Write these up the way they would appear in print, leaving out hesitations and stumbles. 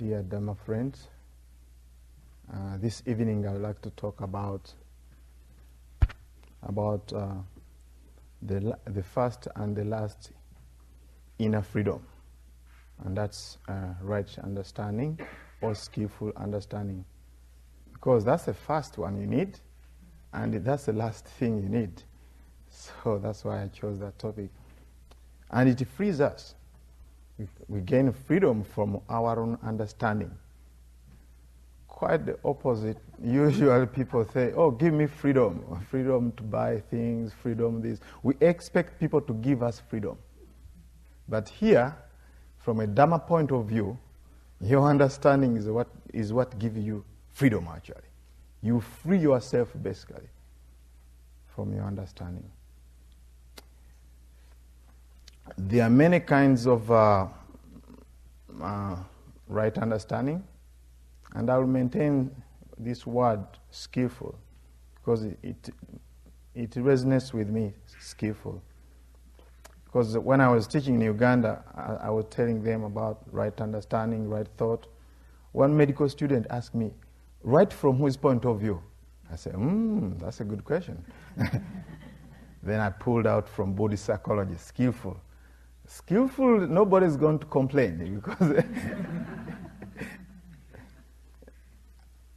Dear Dharma friends, this evening I would like to talk about the first and the last inner freedom, and that's right understanding or skillful understanding, because that's the first one you need, and that's the last thing you need. So that's why I chose that topic, and it frees us. We gain freedom from our own understanding. Quite the opposite. Usually people say, oh, give me freedom. Freedom to buy things, freedom this. We expect people to give us freedom. But here, from a Dharma point of view, your understanding is what gives you freedom, actually. You free yourself, basically, from your understanding. There are many kinds of right understanding, and I will maintain this word skillful because it resonates with me, skillful. Because when I was teaching in Uganda, I was telling them about right understanding, right thought. One medical student asked me, right from whose point of view? I said, that's a good question. Then I pulled out from Buddhist psychology, skillful. Skillful, nobody's going to complain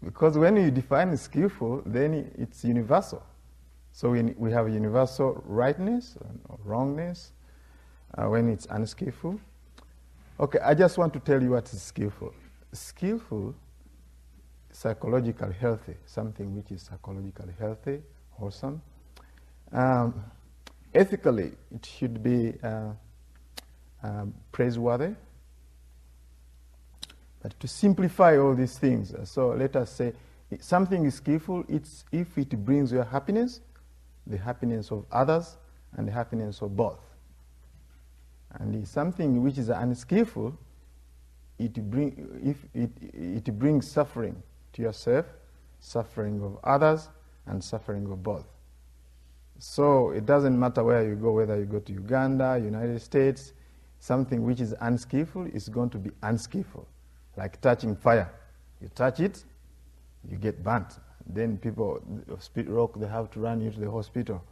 because when you define skillful, then it's universal. So we have universal rightness or wrongness when it's unskillful. Okay, I just want to tell you what is skillful. Skillful, psychologically healthy, something which is psychologically healthy, wholesome. Ethically, it should be praiseworthy. But to simplify all these things, so let us say something is skillful, it's if it brings you happiness, the happiness of others, and the happiness of both. And if something which is unskillful, if it brings suffering to yourself, suffering of others, and suffering of both. So it doesn't matter where you go, whether you go to Uganda, United States, something which is unskillful is going to be unskillful. Like touching fire. You touch it, you get burnt. Then people, Spit Rock, they have to run you to the hospital.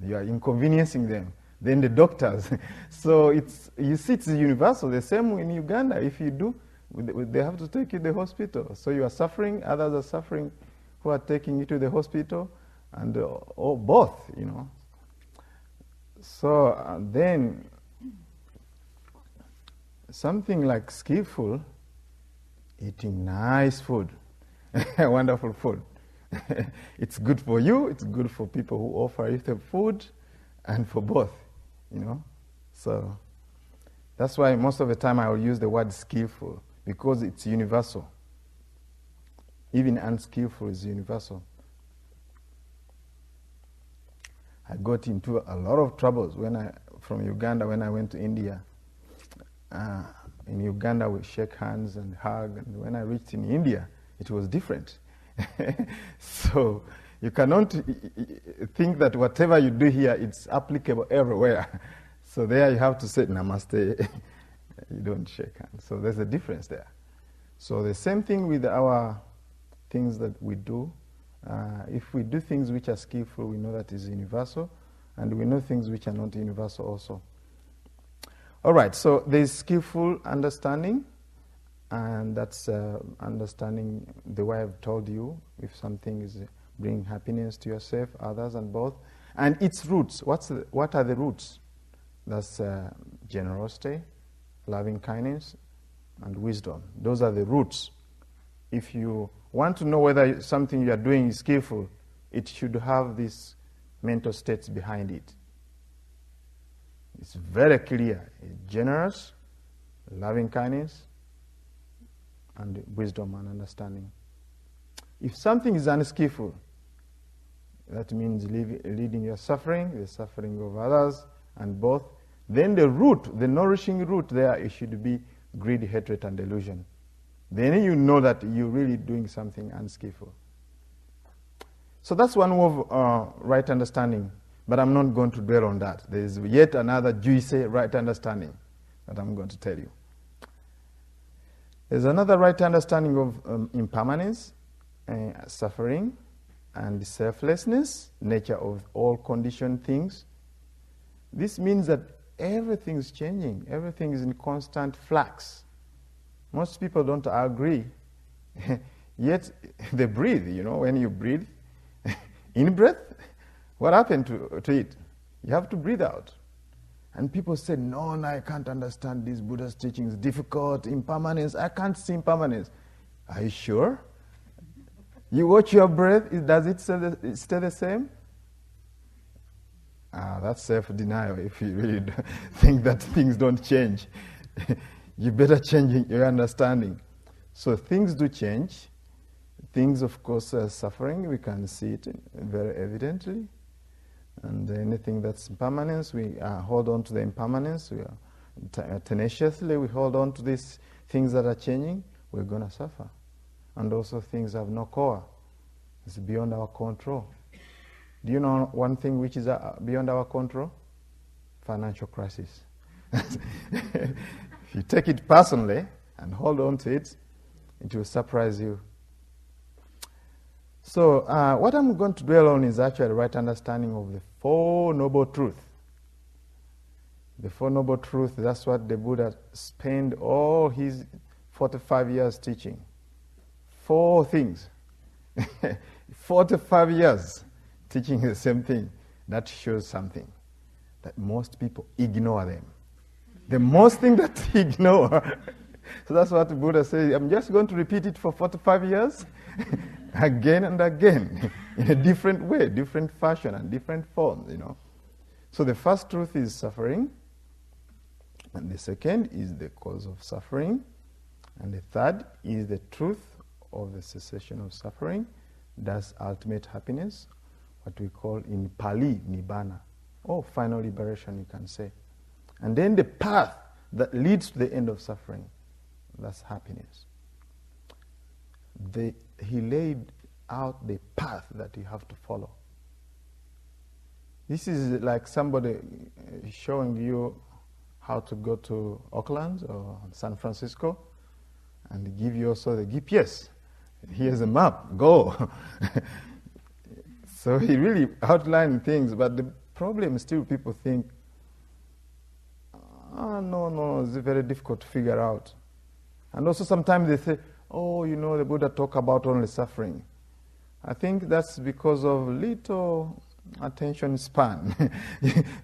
You are inconveniencing them. Then the doctors. So you see, it's universal. The same in Uganda. If you do, they have to take you to the hospital. So you are suffering, others are suffering who are taking you to the hospital, and or both, you know. So then something like skillful, eating nice food, wonderful food. It's good for you, it's good for people who offer you the food, and for both, you know. So that's why most of the time I will use the word skillful, because it's universal. Even unskillful is universal. I got into a lot of troubles from Uganda when I went to India. In Uganda we shake hands and hug, and when I reached in India, it was different. So you cannot think that whatever you do here, it's applicable everywhere. So there you have to say namaste. You don't shake hands. So there's a difference there. So the same thing with our things that we do. If we do things which are skillful, we know that is universal, and we know things which are not universal also. All right, so there's skillful understanding, and that's understanding the way I've told you, if something is bringing happiness to yourself, others, and both. And its roots, what are the roots? That's generosity, loving kindness, and wisdom. Those are the roots. If you want to know whether something you are doing is skillful, it should have these mental states behind it. It's very clear. It's generous, loving kindness, and wisdom and understanding. If something is unskillful, that means leading your suffering, the suffering of others, and both. Then the root, the nourishing root there, it should be greed, hatred, and delusion. Then you know that you're really doing something unskillful. So that's one way of right understanding. But I'm not going to dwell on that. There is yet another juicy right understanding that I'm going to tell you. There's another right understanding of impermanence, suffering, and selflessness, nature of all conditioned things. This means that everything is changing. Everything is in constant flux. Most people don't agree, yet they breathe. You know, when you breathe, in breath, what happened to it? You have to breathe out. And people say, no, I can't understand this Buddha's teaching. It's difficult, impermanence. I can't see impermanence. Are you sure? You watch your breath, does it stay the same? That's self-denial. If you really think that things don't change, you better change your understanding. So things do change. Things, of course, are suffering. We can see it very evidently. And anything that's impermanence, we hold on to the impermanence. We are tenaciously, we hold on to these things that are changing. We're going to suffer. And also things have no core. It's beyond our control. Do you know one thing which is beyond our control? Financial crisis. If you take it personally and hold on to it, it will surprise you. So what I'm going to dwell on is actually the right understanding of the Four Noble Truths. The Four Noble Truths, that's what the Buddha spent all his 45 years teaching. 4 things. 45 years teaching the same thing. That shows something, that most people ignore them. The most thing that they ignore. So that's what the Buddha says. I'm just going to repeat it for 45 years, again and again, in a different way, different fashion and different forms, you know. So the first truth is suffering, and the second is the cause of suffering, and the third is the truth of the cessation of suffering, thus ultimate happiness, what we call in Pali, Nibbana, or final liberation, you can say. And then the path that leads to the end of suffering, that's happiness. He laid out the path that you have to follow. This is like somebody showing you how to go to Auckland or San Francisco, and give you also the GPS. Here's a map, go. So he really outlined things, but the problem is still people think, no, it's very difficult to figure out. And also sometimes they say, the Buddha talk about only suffering. I think that's because of little attention span.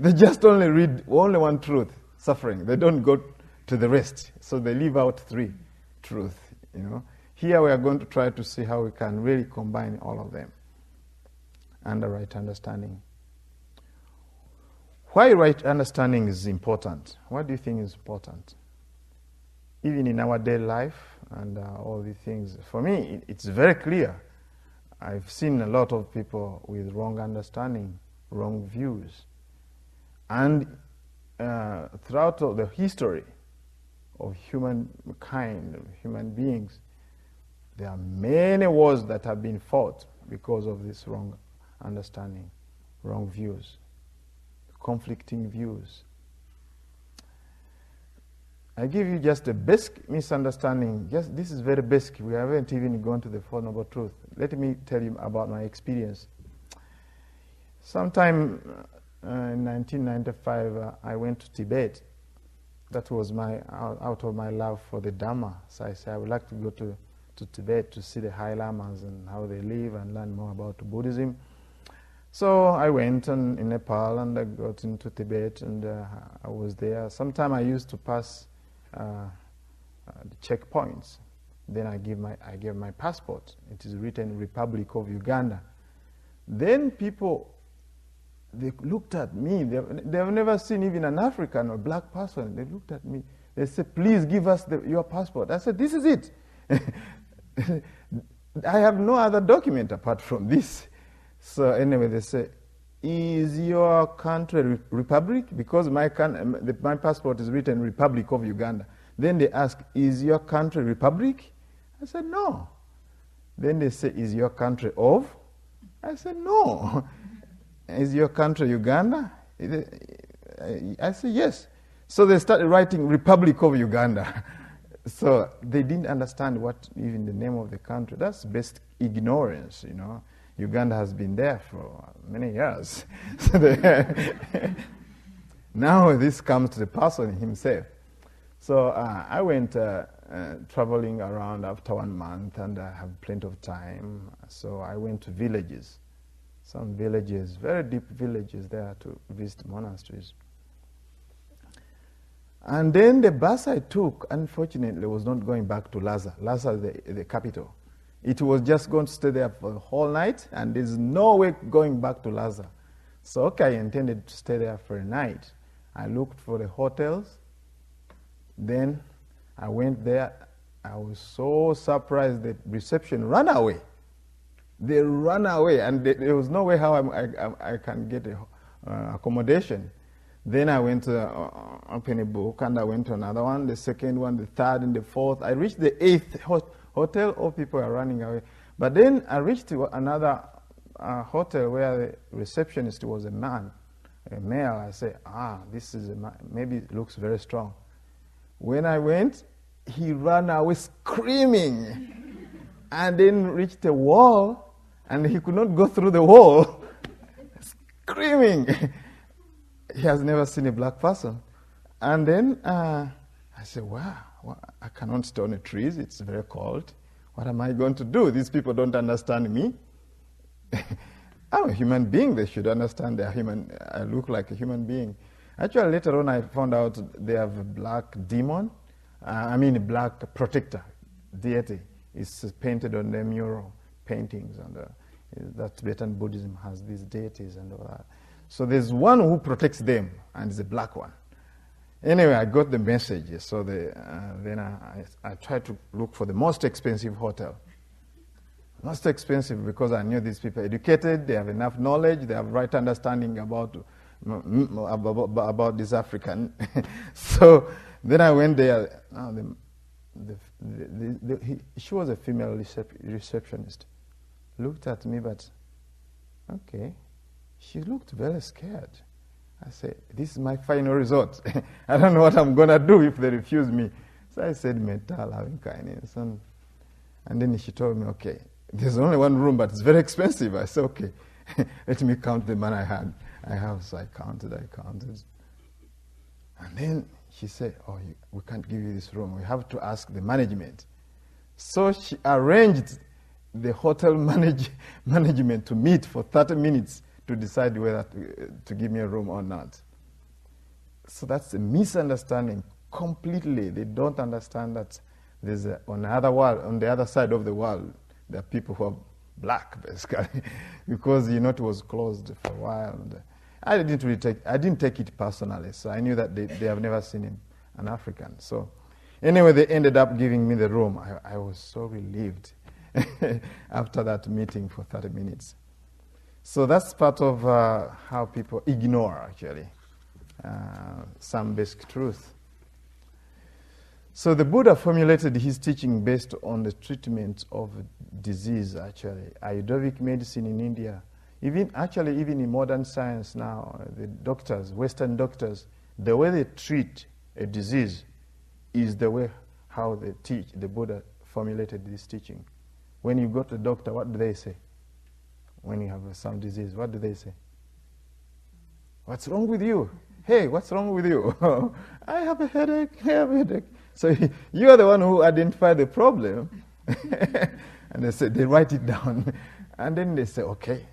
They just only read only one truth, suffering. They don't go to the rest. So they leave out 3 truths, you know. Here we are going to try to see how we can really combine all of them under right understanding. Why right understanding is important? What do you think is important? Even in our daily life and all these things. For me, it's very clear. I've seen a lot of people with wrong understanding, wrong views. And throughout the history of humankind, human beings, there are many wars that have been fought because of this wrong understanding, wrong views, conflicting views. I give you just a basic misunderstanding. This is very basic. We haven't even gone to the Four Noble Truths. Let me tell you about my experience. Sometime in 1995, I went to Tibet. That was out of my love for the Dharma. So I said I would like to go to Tibet to see the High Lamas and how they live and learn more about Buddhism. So I went in Nepal and I got into Tibet and I was there. Sometime I used to pass the checkpoints. Then I gave my passport. It is written Republic of Uganda. Then people, they looked at me. They have never seen even an African or black person. They looked at me. They said, please give us your passport. I said, this is it. I have no other document apart from this. So anyway, they say, is your country republic? Because my passport is written Republic of Uganda. Then they ask, is your country republic? I said, no. Then they say, is your country of? I said, no. Is your country Uganda? I said, yes. So they started writing Republic of Uganda. So they didn't understand what even the name of the country. That's best ignorance, you know. Uganda has been there for many years. Now this comes to the person himself. So I went traveling around after 1 month, and I have plenty of time. So I went to villages, some villages, very deep villages there, to visit monasteries. And then the bus I took, unfortunately, was not going back to Lhasa. Lhasa is the capital. It was just going to stay there for the whole night, and there's no way going back to Lhasa. So, okay, I intended to stay there for a night. I looked for the hotels. Then I went there. I was so surprised the reception ran away. They ran away, and there was no way how I can get accommodation. Then I went to open a book, and I went to another one, the second one, the third, and the fourth. I reached the 8th hotel. All people are running away. But then I reached another hotel where the receptionist was a man, a male. I said, this is maybe it looks very strong. When I went, he ran away screaming, and then reached the wall, and he could not go through the wall, screaming. He has never seen a black person. And then I said, wow, I cannot stay on the trees. It's very cold. What am I going to do? These people don't understand me. I'm a human being. They should understand they're human. I look like a human being. Actually, later on, I found out they have a black demon. A black protector, deity. It's painted on the mural paintings. And that Tibetan Buddhism has these deities and all that. So there's one who protects them, and it's a black one. Anyway, I got the message. So then I tried to look for the most expensive hotel. Most expensive because I knew these people are educated, they have enough knowledge, they have right understanding about this African. So then I went there. She was a female receptionist. Looked at me, but okay. She looked very scared. I said, this is my final resort. I don't know what I'm going to do if they refuse me. So I said, mental having kindness. And then she told me, okay, there's only one room, but it's very expensive. I said, okay, let me count the money I have. So I counted. And then she said, we can't give you this room. We have to ask the management. So she arranged the hotel management to meet for 30 minutes to decide whether to give me a room or not. So that's a misunderstanding completely. They don't understand that there's on the other side of the world, there are people who are black, basically, because it was closed for a while. And I didn't take it personally, so I knew that they have never seen an African. So anyway, they ended up giving me the room. I was so relieved after that meeting for 30 minutes. So that's part of how people ignore, actually, some basic truth. So the Buddha formulated his teaching based on the treatment of disease, actually. Ayurvedic medicine in India, even in modern science now, the doctors, Western doctors, the way they treat a disease is the way how they teach. The Buddha formulated this teaching. When you go to the doctor, what do they say? When you have some disease, what do they say? What's wrong with you? Hey, what's wrong with you? I have a headache. So you are the one who identified the problem. And they write it down. And then they say, okay,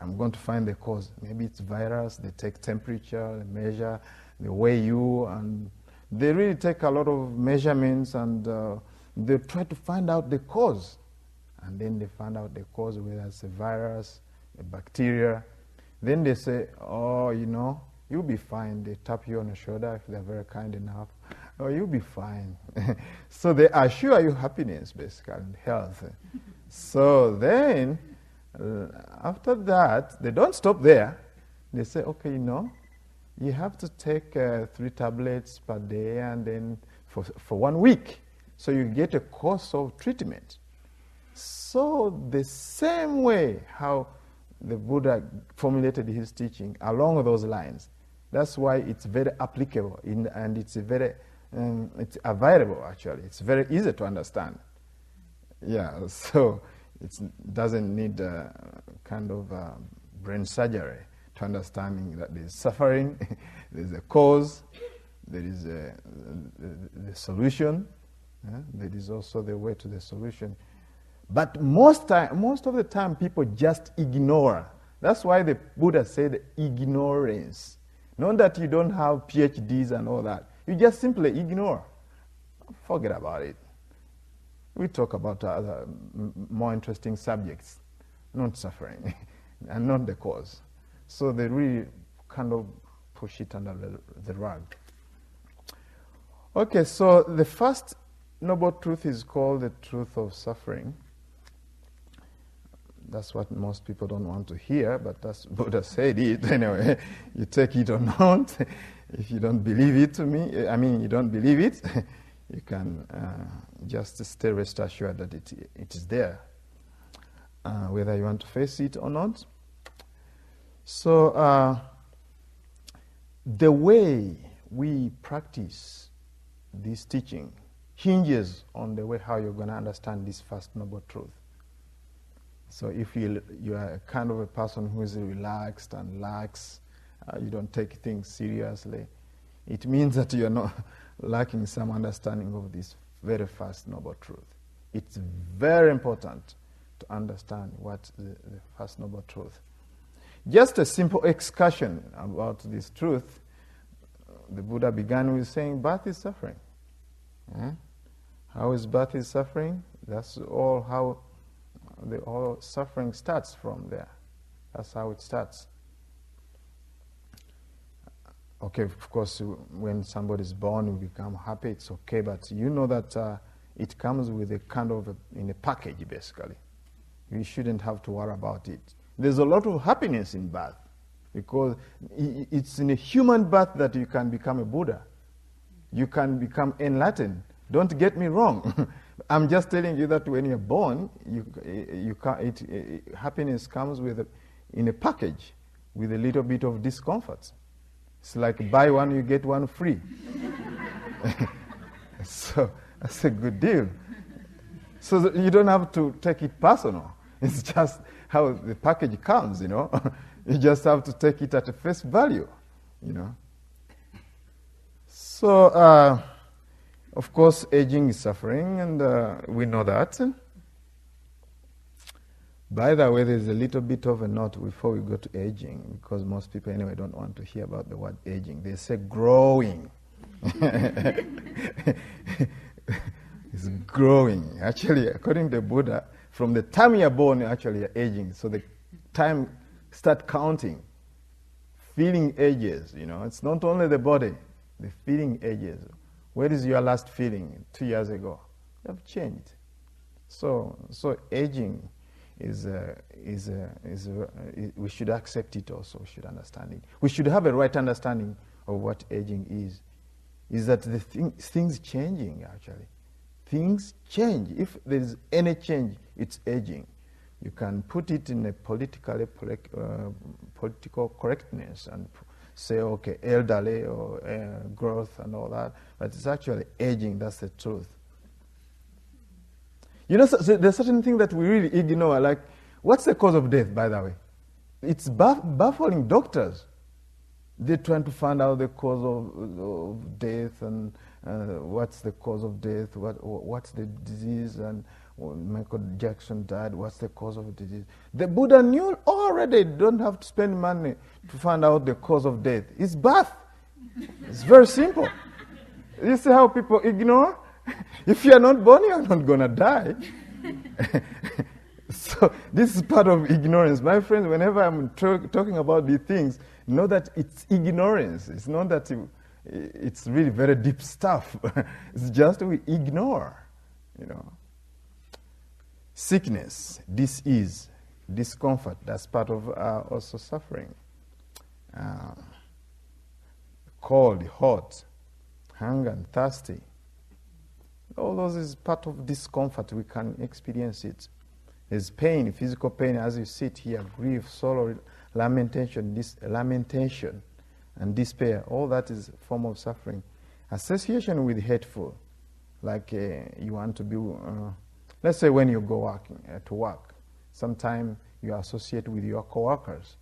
I'm going to find the cause. Maybe it's virus. They take temperature, they measure, they weigh you, and they really take a lot of measurements, and they try to find out the cause. And then they find out the cause, whether it's a virus, a bacteria. Then they say, you'll be fine. They tap you on the shoulder if they're very kind enough. Oh, you'll be fine. So they assure you happiness, basically, and health. So then, after that, they don't stop there. They say, okay, you have to take 3 tablets per day, and then for 1 week. So you get a course of treatment. So the same way how the Buddha formulated his teaching along those lines, that's why it's very applicable and it's very it's available, actually. It's very easy to understand. Yeah, so it doesn't need kind of brain surgery to understanding that there's suffering, there's a cause, there is the solution, there is also the way to the solution. But most of the time, people just ignore. That's why the Buddha said ignorance. Not that you don't have PhDs and all that. You just simply ignore. Forget about it. We talk about other more interesting subjects, not suffering, and not the cause. So they really kind of push it under the rug. Okay, so the first noble truth is called the truth of suffering. That's what most people don't want to hear, but that's Buddha said it. Anyway, you take it or not. If you don't believe it to me, you don't believe it, you can just stay rest assured that it is there, whether you want to face it or not. So the way we practice this teaching hinges on the way how you're going to understand this first noble truth. So if you are a kind of a person who is relaxed and lax, you don't take things seriously, it means that you are not lacking some understanding of this very first noble truth. It's very important to understand what the first noble truth. Just a simple excursion about this truth. The Buddha began with saying birth is suffering. How is birth is suffering? That's all how all suffering starts from there. That's how it starts. Okay, of course, when somebody's born, you become happy, it's okay, but you know that it comes with a kind of in a package, basically. You shouldn't have to worry about it. There's a lot of happiness in birth, because it's in a human birth that you can become a Buddha. You can become enlightened. Don't get me wrong. I'm just telling you that when you're born, happiness comes in a package with a little bit of discomfort. It's like buy one, you get one free. So that's a good deal. So that you don't have to take it personal. It's just how the package comes, You just have to take it at a face value, So, of course, aging is suffering, and we know that. By the way, there's a little bit of a note before we go to aging, because most people anyway don't want to hear about the word aging. They say growing. It's growing. Actually, according to Buddha, from the time you're born, actually you're aging. So the time start counting. Feeling ages, It's not only the body, the feeling ages. Where is your last feeling 2 years ago? You have changed. So aging we should accept it also, we should understand it. We should have a right understanding of what aging is. Is that the things changing, actually. Things change. If there is any change, it's aging. You can put it in a political correctness and say, okay, elderly or growth and all that, but it's actually aging, that's the truth. So there's certain things that we really ignore, like, what's the cause of death, by the way? It's baffling doctors. They're trying to find out the cause of death and what's the cause of death, what's the disease, and when Michael Jackson died, what's the cause of the disease? The Buddha knew already, don't have to spend money to find out the cause of death. It's birth. It's very simple. You see how people ignore? If you are not born, you are not going to die. So this is part of ignorance. My friends, whenever I'm talking about these things, know that it's ignorance. It's not that it's really very deep stuff. It's just we ignore, Sickness, disease, discomfort, that's part of also suffering. Cold, hot, hunger and thirsty. All those is part of discomfort. We can experience it. There's pain, physical pain as you sit here, grief, sorrow, lamentation and despair. All that is a form of suffering. Association with hateful, like you want to be, let's say when you go to work, sometimes you associate with your coworkers.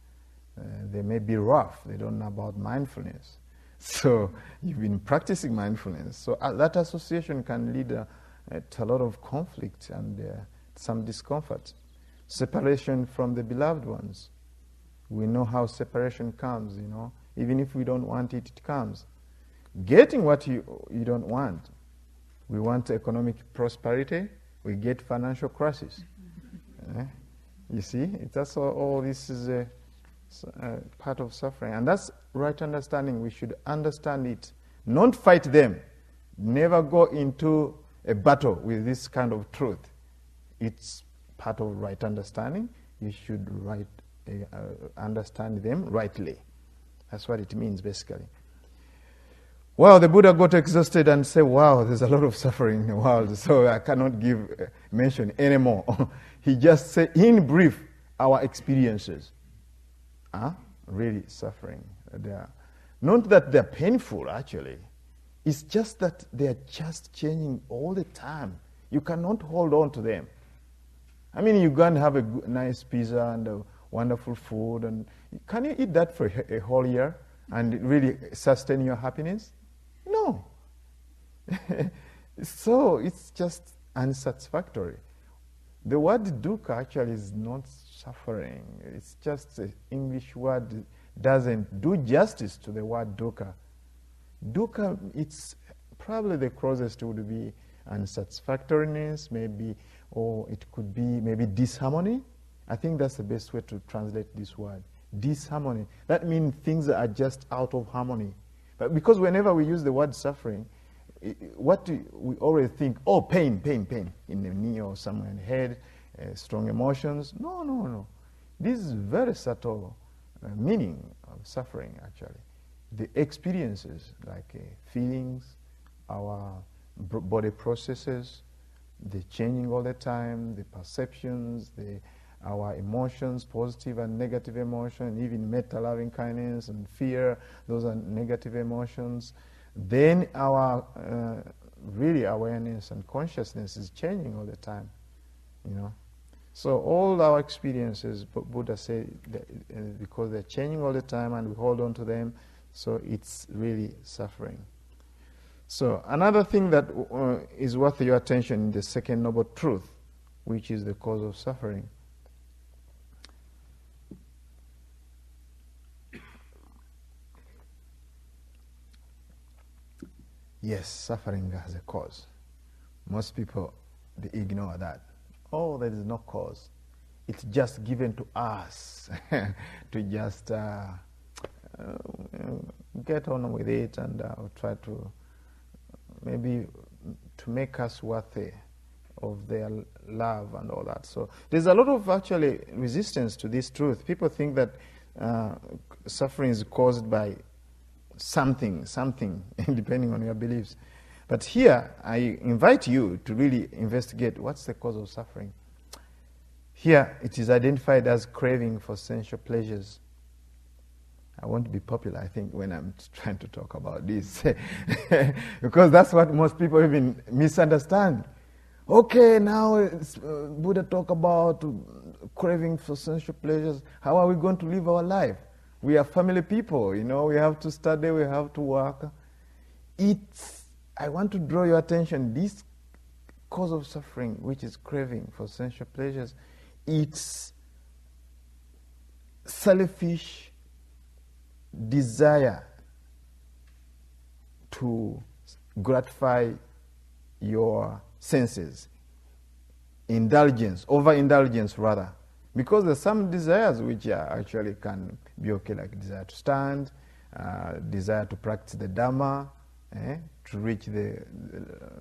They may be rough, they don't know about mindfulness. So you've been practicing mindfulness. So that association can lead to a lot of conflict and some discomfort. Separation from the beloved ones. We know how separation comes, you know. Even if we don't want it, it comes. Getting what you don't want. We want economic prosperity, we get financial crisis. You see, that's all this is a part of suffering. And that's right understanding. We should understand it. Not fight them. Never go into a battle with this kind of truth. It's part of right understanding. You should understand them rightly. That's what it means, basically. Well, the Buddha got exhausted and said, wow, there's a lot of suffering in the world, so I cannot mention anymore. He just said, in brief, our experiences are really suffering. Not that they're painful, actually. It's just that they're just changing all the time. You cannot hold on to them. I mean, you go and have a nice pizza and a wonderful food, and can you eat that for a whole year and really sustain your happiness? No. So it's just unsatisfactory. The word dukkha actually is not suffering. It's just an English word doesn't do justice to the word dukkha. Dukkha, it's probably the closest would be unsatisfactoriness, maybe, or it could be maybe disharmony. I think that's the best way to translate this word. Disharmony. That means things are just out of harmony. But because whenever we use the word suffering, we always think, oh, pain, in the knee or somewhere in the head, strong emotions. No. This is very subtle meaning of suffering, actually. The experiences, like feelings, our body processes, the changing all the time, the perceptions, our emotions, positive and negative emotion, even metta, loving kindness, and fear, those are negative emotions. Then our really awareness and consciousness is changing all the time, you know. So all our experiences, Buddha said, because they're changing all the time and we hold on to them, so it's really suffering. So another thing that is worth your attention in the second noble truth, which is the cause of suffering. Yes, suffering has a cause. Most people, they ignore that. Oh, there is no cause. It's just given to us to just get on with it and try to maybe to make us worthy of their love and all that. So there's a lot of actually resistance to this truth. People think that suffering is caused by something, depending on your beliefs. But here, I invite you to really investigate what's the cause of suffering. Here, it is identified as craving for sensual pleasures. I won't be popular, I think, when I'm trying to talk about this. Because that's what most people even misunderstand. Okay, now Buddha talk about craving for sensual pleasures. How are we going to live our life? We are family people, you know, we have to study, we have to work. I want to draw your attention, this cause of suffering, which is craving for sensual pleasures, it's selfish desire to gratify your senses. Indulgence, overindulgence rather. Because there's some desires which actually can be okay, like desire to stand, desire to practice the Dharma, to reach the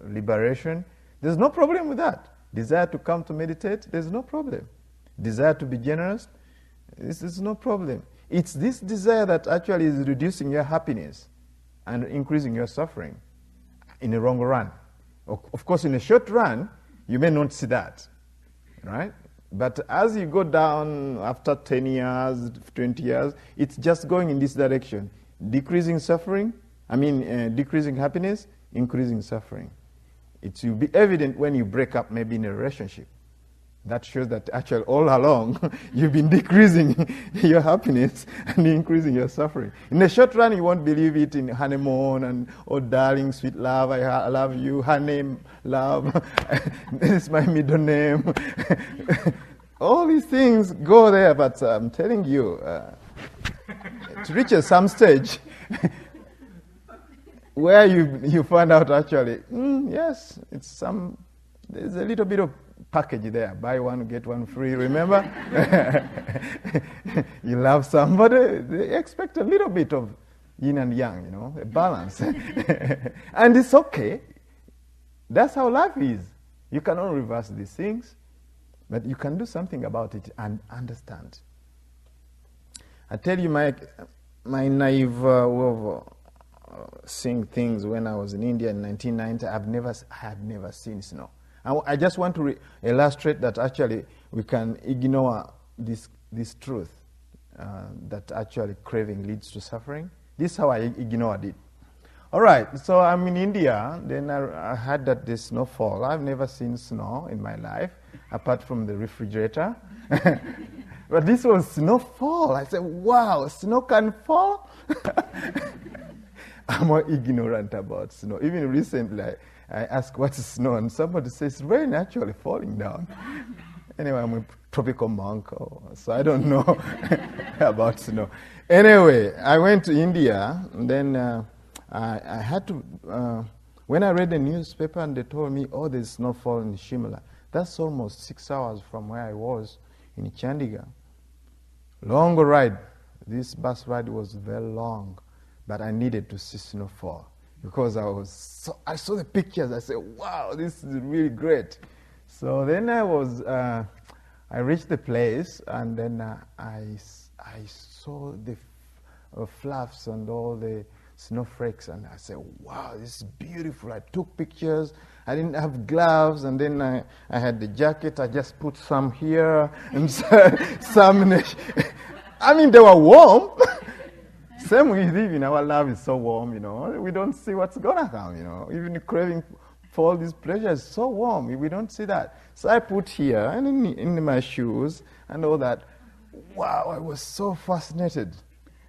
liberation. There's no problem with that. Desire to come to meditate, there's no problem. Desire to be generous, this is no problem. It's this desire that actually is reducing your happiness and increasing your suffering in the long run. Of course, in the short run, you may not see that, right? But as you go down after 10 years, 20 years, it's just going in this direction. Decreasing suffering, Decreasing happiness, increasing suffering. It will be evident when you break up maybe in a relationship. That shows that actually all along you've been decreasing your happiness and increasing your suffering. In the short run, you won't believe it in honeymoon and, oh darling, sweet love, I love you, her name, love, this is my middle name. All these things go there, but I'm telling you, to reach some stage where you find out actually, yes, there's a little bit of package there. Buy one, get one free, remember? You love somebody, they expect a little bit of yin and yang, a balance. And it's okay. That's how life is. You cannot reverse these things, but you can do something about it and understand. I tell you my naive way of seeing things when I was in India in 1990, I had never seen snow. I just want to illustrate that actually we can ignore this truth, that actually craving leads to suffering. This is how I ignored it. All right, so I'm in India, then I heard that there's snowfall. I've never seen snow in my life, apart from the refrigerator. But this was snowfall. I said, wow, snow can fall? I'm more ignorant about snow. Even recently, I asked what is snow, and somebody says rain actually falling down. Anyway, I'm a tropical monk, so I don't know about snow. Anyway, I went to India, and then I had to, when I read the newspaper and they told me, oh, there's snowfall in Shimla, that's almost 6 hours from where I was in Chandigarh. Long ride. This bus ride was very long, but I needed to see snowfall. Because I saw the pictures, I said, wow, this is really great. So then I reached the place, and then I saw the fluffs and all the snowflakes, and I said, wow, this is beautiful. I took pictures. I didn't have gloves, and then I had the jacket. I just put some here and some. They were warm. Same with even our love is so warm, we don't see what's gonna come, Even the craving for all these pleasures is so warm, we don't see that. So I put here and in my shoes and all that. Wow, I was so fascinated.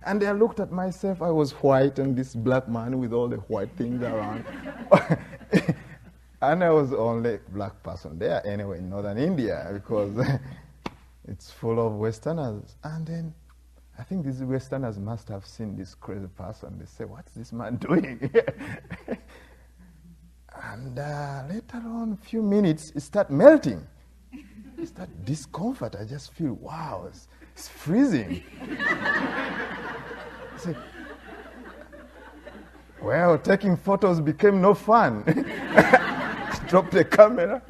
And I looked at myself, I was white and this black man with all the white things around. And I was the only black person there anyway in northern India because it's full of Westerners. And then I think these Westerners must have seen this crazy person. They say, what's this man doing? And later on, a few minutes, it started melting. It's that discomfort. I just feel, wow, it's freezing. I said, well, taking photos became no fun. Dropped the camera.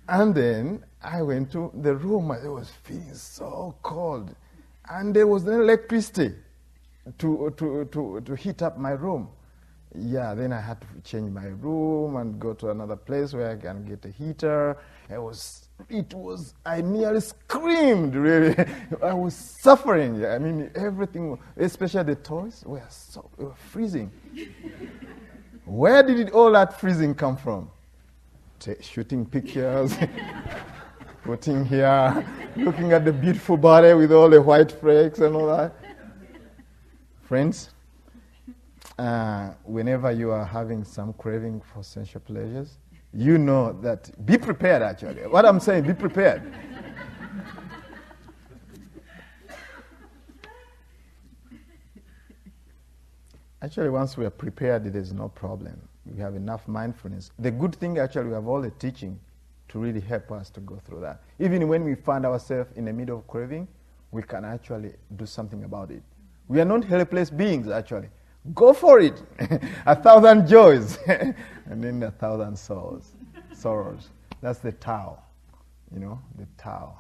And then I went to the room. I was feeling so cold. And there was no electricity to heat up my room. Yeah, then I had to change my room and go to another place where I can get a heater. I nearly screamed, really. I was suffering. Everything, especially the toys, were freezing. Where did all that freezing come from? Shooting pictures, putting here, looking at the beautiful body with all the white flakes and all that. Friends, whenever you are having some craving for sensual pleasures, you know that, be prepared actually. What I'm saying, be prepared. Actually, once we are prepared, there's no problem. We have enough mindfulness. The good thing, actually, we have all the teaching to really help us to go through that. Even when we find ourselves in the middle of craving, we can actually do something about it. We are not helpless beings, actually. Go for it. 1,000 joys. And then 1,000 sorrows. That's the Tao. The Tao.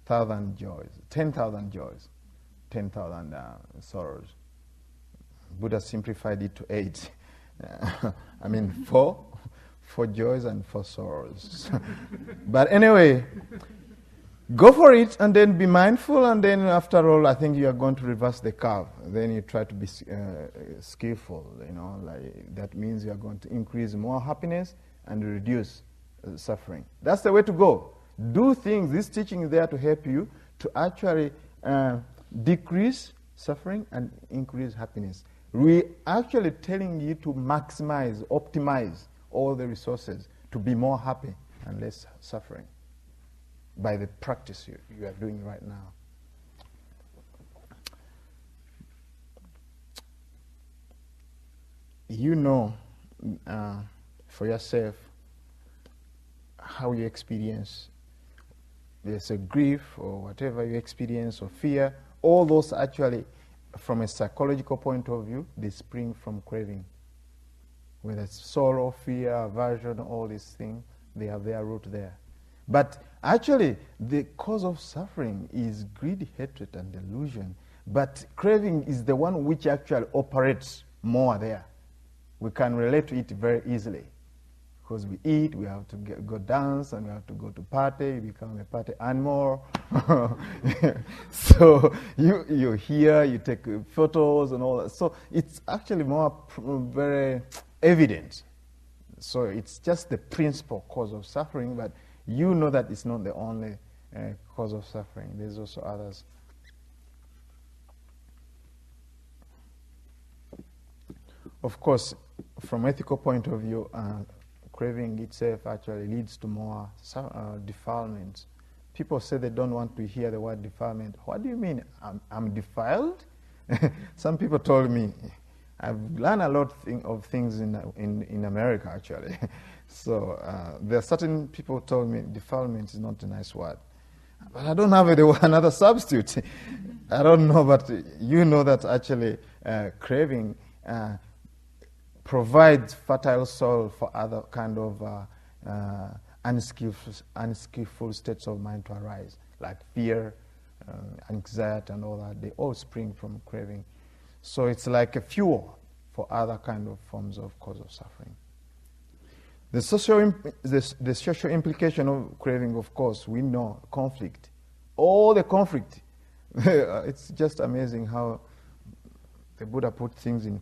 1,000 joys. 10,000 joys. 10,000 sorrows. Buddha simplified it to 8. 4 joys and 4 sorrows. But anyway, Go for it, and then be mindful, and then after all, I think you are going to reverse the curve. Then you try to be skillful, like that means you are going to increase more happiness and reduce suffering. That's the way to go. Do things. This teaching is there to help you to actually decrease suffering and increase happiness. We're actually telling you to maximize, optimize all the resources to be more happy and less suffering by the practice you are doing right now. You know for yourself how you experience, there's a grief or whatever you experience or fear, all those actually, from a psychological point of view, they spring from craving. Whether it's sorrow, fear, aversion, all these things, they have their root there. But actually, the cause of suffering is greed, hatred, and delusion. But craving is the one which actually operates more there. We can relate to it very easily. Because we eat, we have to go dance, and we have to go to party, you become a party animal. So you hear, you take photos and all that. So it's actually more very evident. So it's just the principal cause of suffering, but you know that it's not the only cause of suffering. There's also others. Of course, from ethical point of view, craving itself actually leads to more defilements. People say they don't want to hear the word defilement. What do you mean? I'm defiled? Some people told me, I've learned a lot of things in America, actually. So there are certain people who told me defilement is not a nice word. But I don't have another substitute. I don't know, but you know that actually craving provides fertile soil for other kind of unskillful states of mind to arise, like fear, anxiety, and all that. They all spring from craving. So it's like a fuel for other kind of forms of cause of suffering. The social implication of craving, of course, we know, conflict. All the conflict. It's just amazing how the Buddha put things in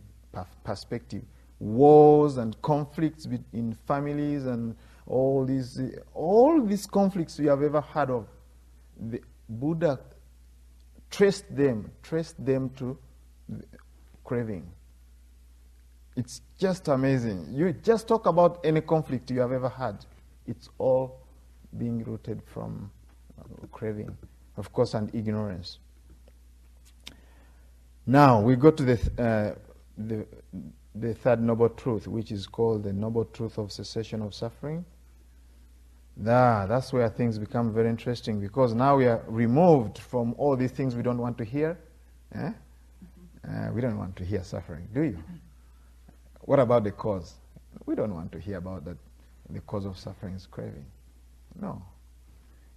perspective. Wars and conflicts in families and all these conflicts we have ever heard of, the Buddha traced them to craving. It's just amazing. You just talk about any conflict you have ever had. It's all being rooted from craving, of course, and ignorance. Now we go to the third noble truth, which is called the noble truth of cessation of suffering. That's where things become very interesting, because now we are removed from all these things we don't want to hear. We don't want to hear suffering, do you? What about the cause? We don't want to hear about that. The cause of suffering is craving. No.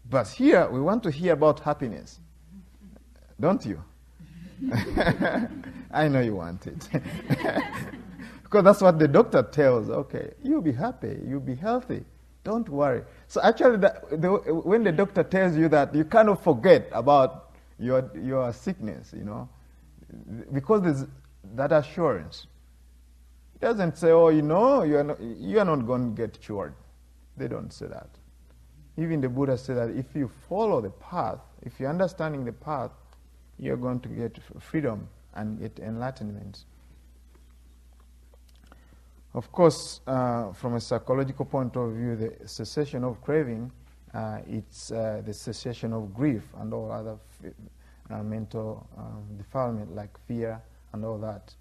But here, we want to hear about happiness. Don't you? I know you want it. Because that's what the doctor tells. Okay, you'll be happy, you'll be healthy. Don't worry. So actually, when the doctor tells you that, you kind of forget about your sickness, because there's that assurance. It doesn't say, oh, you are not going to get cured. They don't say that. Even the Buddha said that if you follow the path, if you're understanding the path, you're going to get freedom and get enlightenment. Of course, from a psychological point of view, the cessation of craving, it's the cessation of grief and all other mental defilement like fear and all that.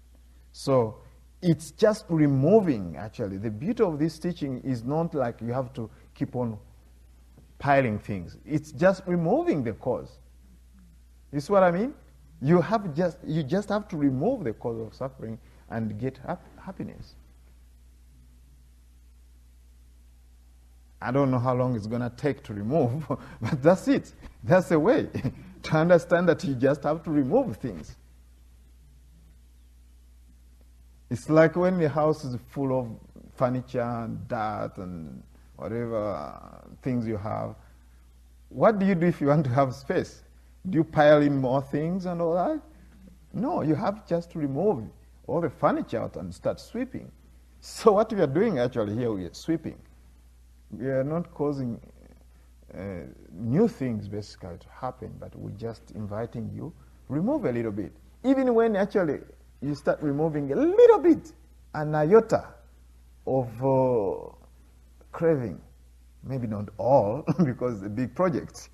So it's just removing, actually. The beauty of this teaching is not like you have to keep on piling things. It's just removing the cause. You see what I mean? You just have to remove the cause of suffering and get happiness. I don't know how long it's going to take to remove, but that's it. That's the way to understand that you just have to remove things. It's like when the house is full of furniture and dirt and whatever things you have. What do you do if you want to have space? Do you pile in more things and all that? No, you have just to remove all the furniture out and start sweeping. So what we are doing actually here, we are sweeping. We are not causing new things basically to happen, but we're just inviting you, remove a little bit. Even when actually you start removing a little bit, an iota of craving, maybe not all, because the big projects.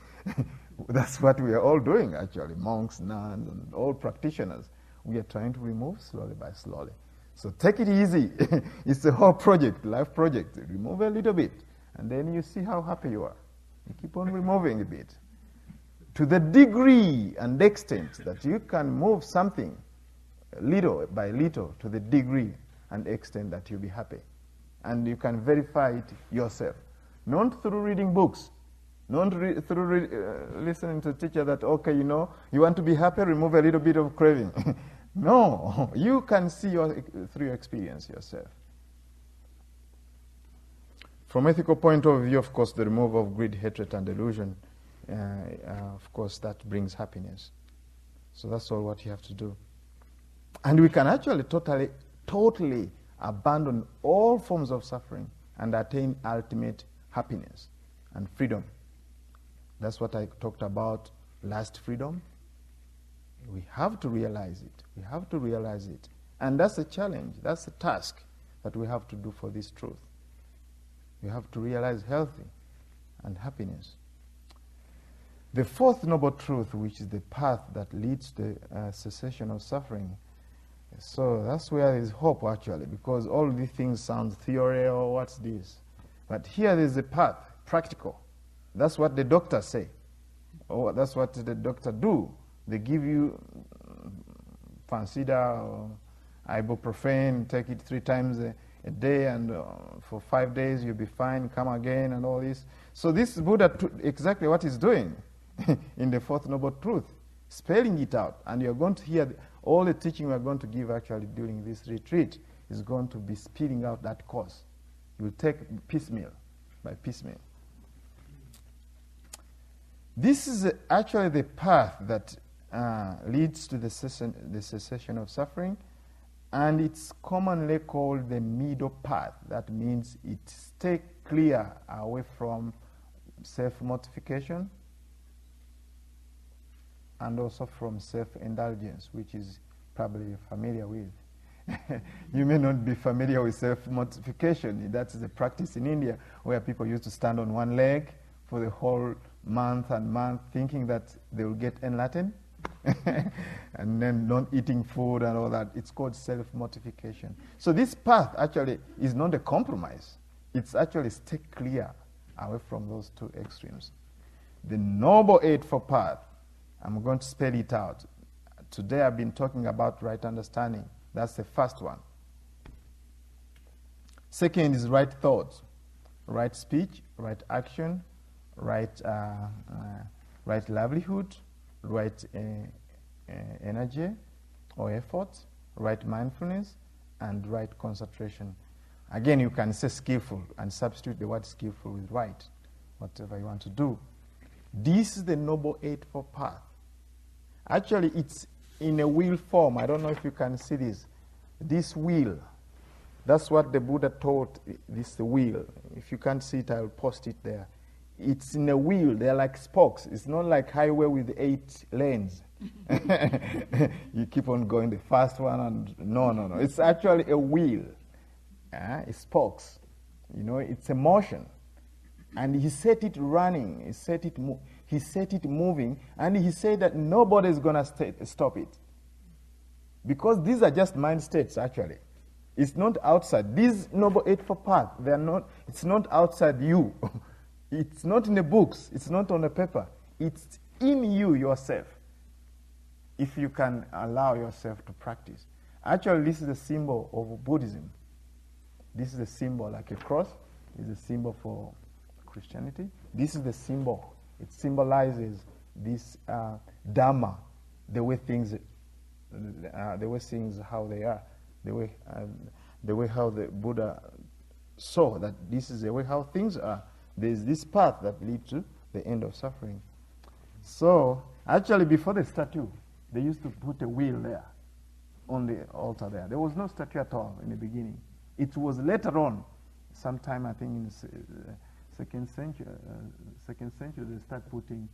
That's what we are all doing actually, monks, nuns, and all practitioners. We are trying to remove slowly by slowly. So take it easy. It's a whole project, life project. Remove a little bit, and then you see how happy you are. You keep on removing a bit. To the degree and extent that you can move something little by little, to the degree and extent that you'll be happy. And you can verify it yourself. Not through reading books, not through listening to the teacher that, okay, you know, you want to be happy, remove a little bit of craving. No, you can see through your experience yourself. From ethical point of view, of course, the removal of greed, hatred, and delusion, of course, that brings happiness. So that's all what you have to do. And we can actually totally abandon all forms of suffering and attain ultimate happiness and freedom. That's what I talked about, last freedom. We have to realize it. We have to realize it. And that's a challenge. That's a task that we have to do for this truth. We have to realize healthy and happiness. The fourth noble truth, which is the path that leads to cessation of suffering. So that's where there is hope actually, because all these things sound theory or what's this. But here there is a path, practical. That's what the doctors say. Or that's what the doctors do. They give you Fancida or ibuprofen, take it 3 times a day, and for 5 days you'll be fine, come again, and all this. So this Buddha, exactly what he's doing in the fourth noble truth, spelling it out. And you're going to hear all the teaching we're going to give actually during this retreat is going to be spelling out that course. You'll take piecemeal by piecemeal. This is actually the path that leads to the cessation of suffering, and it's commonly called the middle path. That means it stays clear away from self-mortification and also from self-indulgence, which is probably you're familiar with. You may not be familiar with self-mortification. That's the practice in India where people used to stand on one leg for the whole month and month thinking that they will get enlightened and then not eating food and all that. It's called self-mortification. So this path actually is not a compromise. It's actually stay clear away from those two extremes. The Noble Eightfold Path, I'm going to spell it out. Today I've been talking about right understanding. That's the first one. Second is right thought, right speech, right action, right livelihood, right energy or effort, right mindfulness, and right concentration. Again, you can say skillful and substitute the word skillful with right, whatever you want to do. This is the Noble Eightfold Path. Actually, it's in a wheel form. I don't know if you can see this. This wheel, that's what the Buddha taught, this wheel. If you can't see it, I'll post it there. It's in a wheel. They're like spokes. It's not like highway with 8 lanes. You keep on going the first one, and no. It's actually a wheel. It's spokes. You know, it's a motion. And he set it running. He set it moving. And he said that nobody's going to stop it. Because these are just mind states, actually. It's not outside. These Noble Eightfold Path, it's not outside you. It's not in the books. It's not on the paper. It's in you yourself, if you can allow yourself to practice. Actually, this is a symbol of Buddhism. This is a symbol, like a cross is a symbol for Christianity. This is the symbol. It symbolizes this Dharma, the way things how they are, the way how the Buddha saw that this is the way how things are. There is this path that leads to the end of suffering. So, actually, before the statue, they used to put a wheel there on the altar there. There was no statue at all in the beginning. It was later on, sometime I think in the second century, they start putting,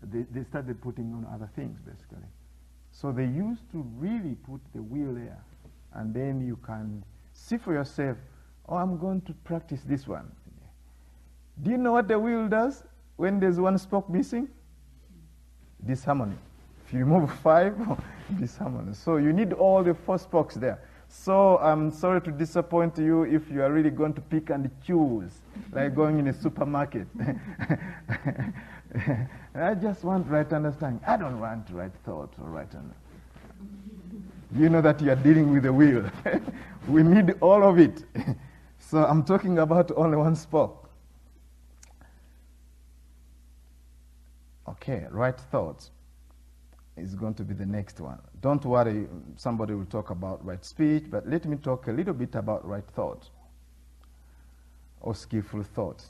they started putting on other things basically. So they used to really put the wheel there, and then you can see for yourself, oh, I'm going to practice this one. Do you know what the wheel does when there's one spoke missing? Disharmony. If you remove 5, disharmony. So you need all the 4 spokes there. So I'm sorry to disappoint you if you are really going to pick and choose, like going in a supermarket. I just want right understanding. I don't want right thought or right understanding. You know that you are dealing with a wheel. We need all of it. So I'm talking about only one spoke. Okay, right thoughts is going to be the next one. Don't worry, somebody will talk about right speech, but let me talk a little bit about right thought or skillful thought.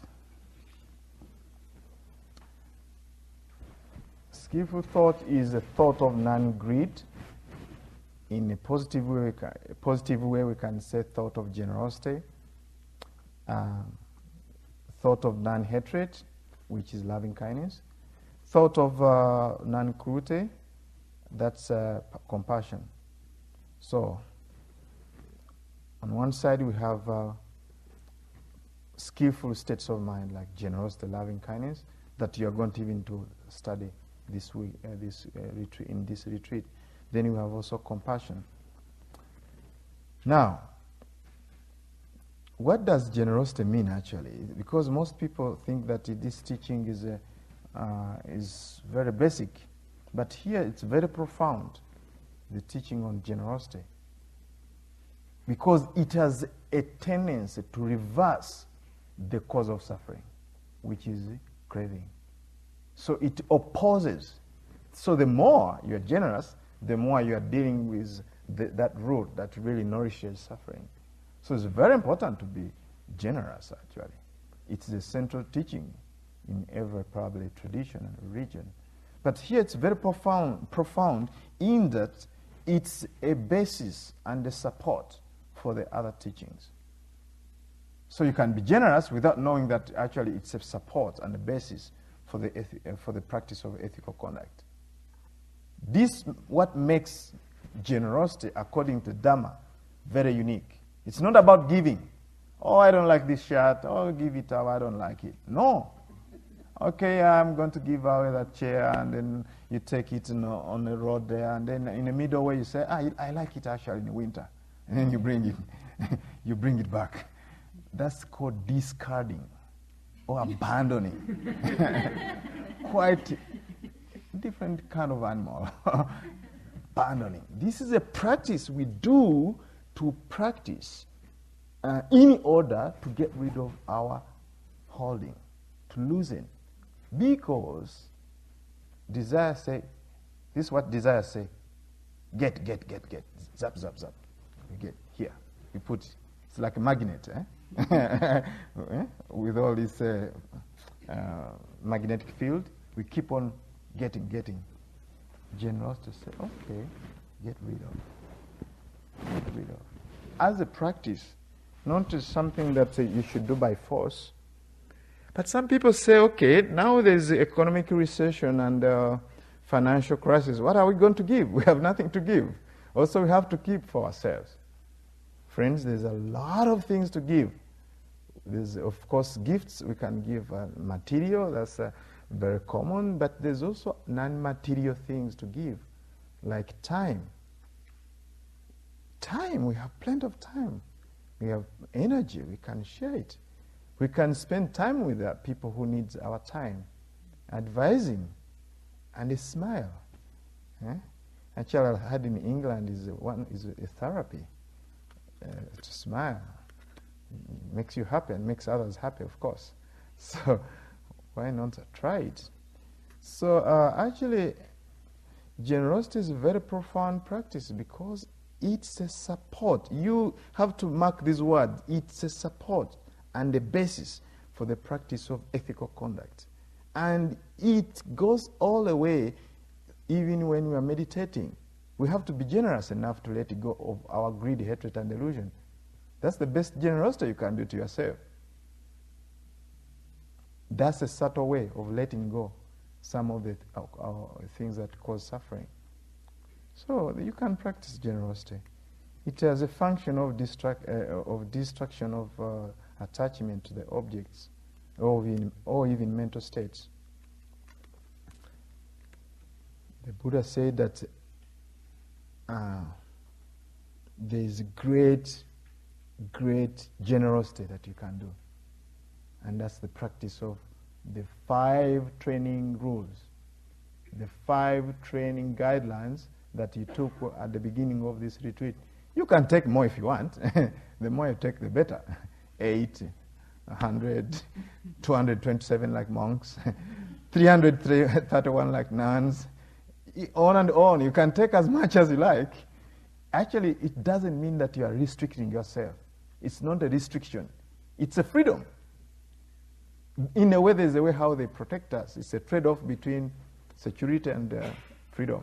Skillful thought is a thought of non-greed. In a positive way, we can say thought of generosity, thought of non-hatred, which is loving kindness, thought of non-cruelty, that's compassion. So, on one side we have skillful states of mind like generosity, loving kindness, that you are going to even to study this week, in this retreat. Then you have also compassion. Now, what does generosity mean actually? Because most people think that this teaching is very basic, but here it's very profound, the teaching on generosity, because it has a tendency to reverse the cause of suffering, which is craving. So it opposes. So the more you're generous, the more you are dealing with that root that really nourishes suffering. So it's very important to be generous, actually. It's the central teaching in every probably tradition and religion. But here it's very profound in that it's a basis and a support for the other teachings. So you can be generous without knowing that actually it's a support and a basis for the practice of ethical conduct. This what makes generosity, according to Dharma, very unique. It's not about giving. Oh, I don't like this shirt. Oh, give it out. I don't like it. No. Okay, I'm going to give away that chair, and then you take it on the road there, and then in the middle where you say, I like it actually in the winter, and then you bring it, you bring it back. That's called discarding or abandoning. Quite different kind of animal. Abandoning. This is a practice we do to practice in order to get rid of our holding, to loosen. Because desire say, this is what desire say, get, zap, you get here, you put, it's like a magnet, with all this magnetic field, we keep on getting. Generosity say, okay, get rid of. As a practice, not as something that you should do by force. But some people say, okay, now there's economic recession and financial crisis. What are we going to give? We have nothing to give. Also, we have to keep for ourselves. Friends, there's a lot of things to give. There's, of course, gifts. We can give material. That's very common. But there's also non-material things to give, like time. Time, we have plenty of time. We have energy. We can share it. We can spend time with the people who need our time, advising, and a smile. Actually, I had in England is a therapy. To smile makes you happy and makes others happy, of course. So why not try it? So actually, generosity is a very profound practice because it's a support. You have to mark this word. It's a support and the basis for the practice of ethical conduct. And it goes all the way, even when we are meditating. We have to be generous enough to let go of our greed, hatred, and delusion. That's the best generosity you can do to yourself. That's a subtle way of letting go some of the things that cause suffering. So you can practice generosity. It has a function of destruction of attachment to the objects, or even mental states. The Buddha said that there is great generosity that you can do. And that's the practice of the 5 training rules, the 5 training guidelines that you took at the beginning of this retreat. You can take more if you want. The more you take, the better. 8, 100, 227 like monks, 331 like nuns, on and on. You can take as much as you like. Actually, it doesn't mean that you are restricting yourself. It's not a restriction. It's a freedom. In a way, there's a way how they protect us. It's a trade-off between security and freedom.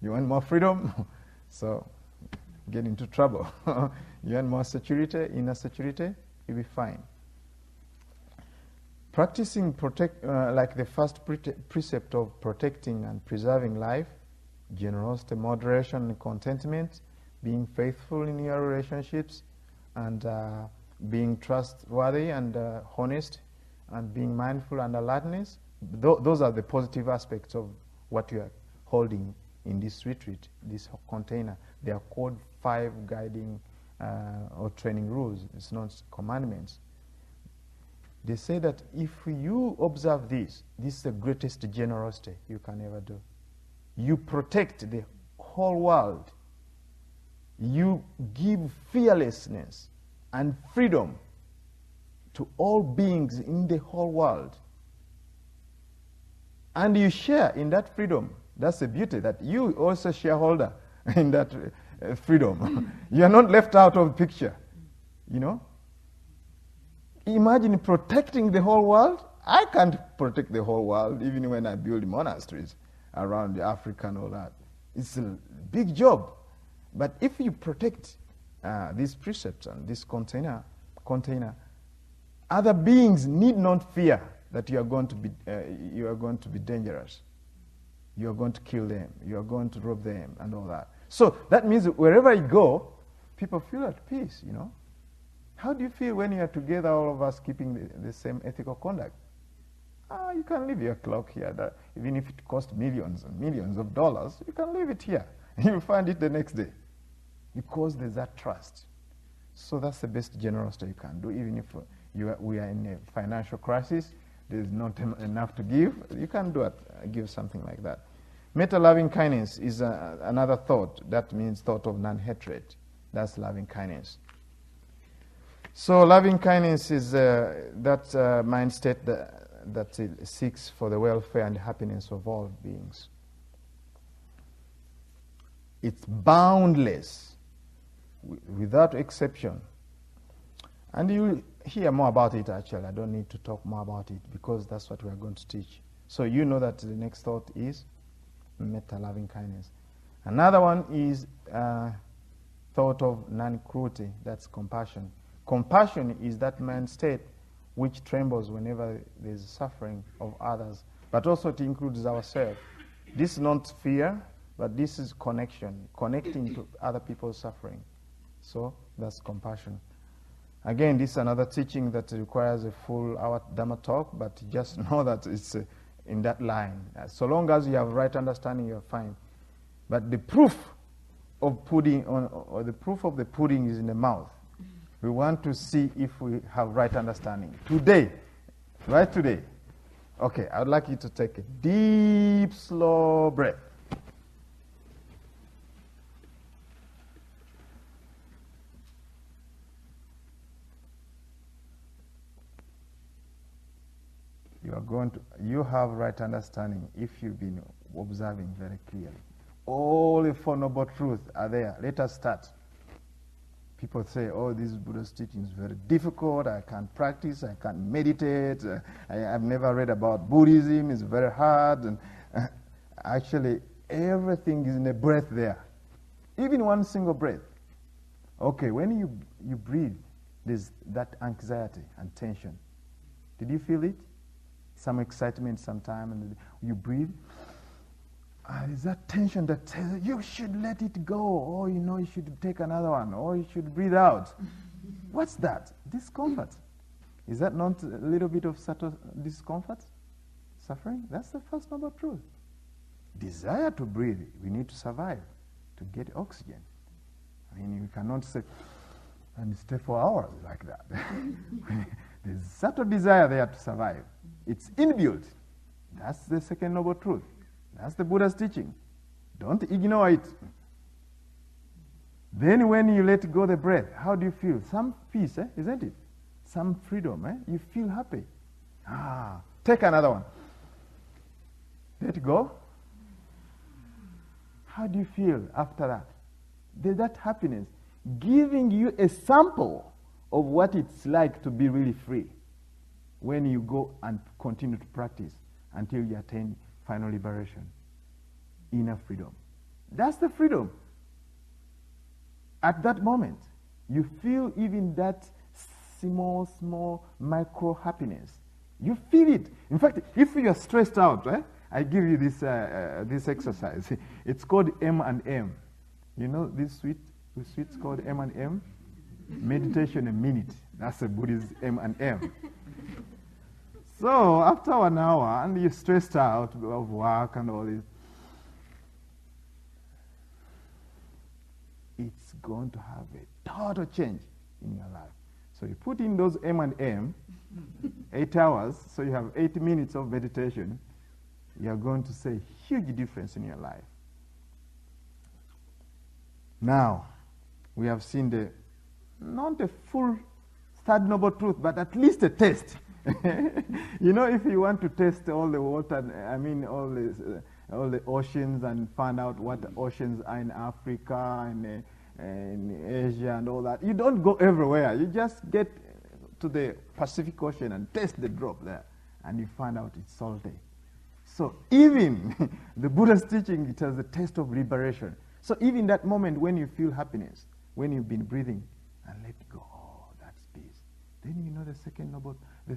You want more freedom? So get into trouble. You want more security, inner security? You'll be fine. Practicing like the first precept of protecting and preserving life, generosity, moderation, and contentment, being faithful in your relationships, and being trustworthy and honest, and being mindful and alertness. Those are the positive aspects of what you are holding in this retreat, this container. They are called 5 guiding or training rules. It's not commandments. They say that if you observe this is the greatest generosity you can ever do. You protect the whole world. You give fearlessness and freedom to all beings in the whole world. And you share in that freedom. That's the beauty, that you also shareholder in that freedom. You are not left out of the picture, you know. Imagine protecting the whole world. I can't protect the whole world, even when I build monasteries around Africa and all that. It's a big job. But if you protect these precepts and this container, other beings need not fear that you are going to be dangerous. You are going to kill them. You are going to rob them and all that. So that means that wherever you go, people feel at peace, you know. How do you feel when you are together, all of us keeping the same ethical conduct? You can leave your clock here. That even if it costs millions and millions of dollars, you can leave it here. You'll find it the next day. Because there's that trust. So that's the best generosity you can do. Even if we are in a financial crisis, there's not enough to give, you can do it, give something like that. Metta loving kindness is another thought. That means thought of non-hatred. That's loving kindness. So loving kindness is that mind state that seeks for the welfare and happiness of all beings. It's boundless, without exception. And you hear more about it, actually. I don't need to talk more about it because that's what we are going to teach. So you know that the next thought is metta loving kindness. Another one is thought of non-cruelty. That's compassion. Compassion is that mind state which trembles whenever there is suffering of others, but also it includes ourselves. This is not fear, but this is connection, connecting to other people's suffering. So that's compassion. Again, this is another teaching that requires a full hour Dharma talk, but just know that it's in that line. So long as you have right understanding, you're fine. But the proof of the proof of the pudding is in the mouth. We want to see if we have right understanding. Today, right today. Okay, I would like you to take a deep, slow breath. You have right understanding if you've been observing very clearly. All the Four Noble Truths are there. Let us start. People say, oh, this Buddhist teaching is very difficult, I can't practice, I can't meditate, I've never read about Buddhism, it's very hard. And actually, everything is in the breath there. Even one single breath. Okay, when you breathe, there's that anxiety and tension. Did you feel it? Some excitement sometime, and you breathe. There's that tension that tells you should let it go, or you should take another one, or you should breathe out. What's that? Discomfort. Is that not a little bit of subtle discomfort? Suffering? That's the first noble truth. Desire to breathe. We need to survive, to get oxygen. I mean, you cannot say, and stay for hours like that. There's subtle desire there to survive. It's inbuilt. That's the second noble truth. That's the Buddha's teaching. Don't ignore it. Then when you let go the breath, how do you feel? Some peace, isn't it? Some freedom, You feel happy. Take another one. Let go. How do you feel after that? There's that happiness giving you a sample of what it's like to be really free when you go and continue to practice until you attain final liberation, inner freedom. That's the freedom. At that moment, you feel even that small micro happiness. You feel it. In fact, if you are stressed out, I give you this exercise. It's called M&M. You know this sweet's called M&M? Meditation a minute. That's a Buddhist M&M. So after 1 hour, and you're stressed out of work and all this, it's going to have a total change in your life. So you put in those M&M, 8 hours, so you have 8 minutes of meditation, you're going to see a huge difference in your life. Now, we have seen not the full third noble truth, but at least a taste. If you want to taste all the water, all the oceans, and find out what oceans are in Africa and in Asia and all that, you don't go everywhere. You just get to the Pacific Ocean and taste the drop there, and you find out it's salty. So even the Buddha's teaching, it has the taste of liberation. So even that moment when you feel happiness, when you've been breathing and let go, that's peace. Then you know the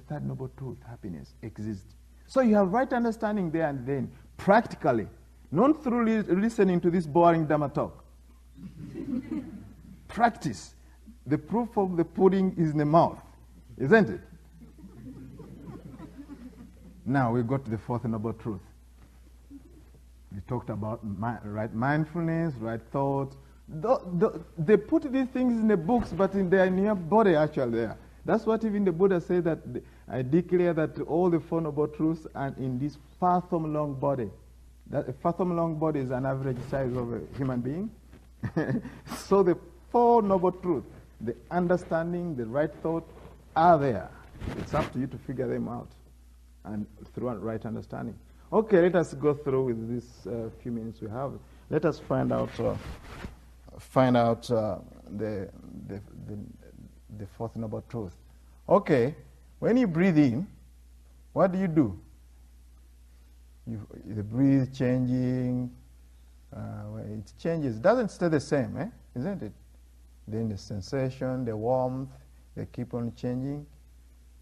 third noble truth, happiness, exists. So you have right understanding there and then, practically, not through listening to this boring Dharma talk. Practice. The proof of the pudding is in the mouth, isn't it? Now we got to the fourth noble truth. We talked about right mindfulness, right thought. They put these things in the books, but they are in your body actually there. That's what even the Buddha said, that I declare that all the four noble truths are in this fathom-long body. That a fathom-long body is an average size of a human being. So the four noble truths, the understanding, the right thought, are there. It's up to you to figure them out, and through right understanding. Okay, let us go through with this few minutes we have. Let us find out the fourth noble truth. Okay, when you breathe in, what do? The breathe changing. It changes. It doesn't stay the same, isn't it? Then the sensation, the warmth, they keep on changing.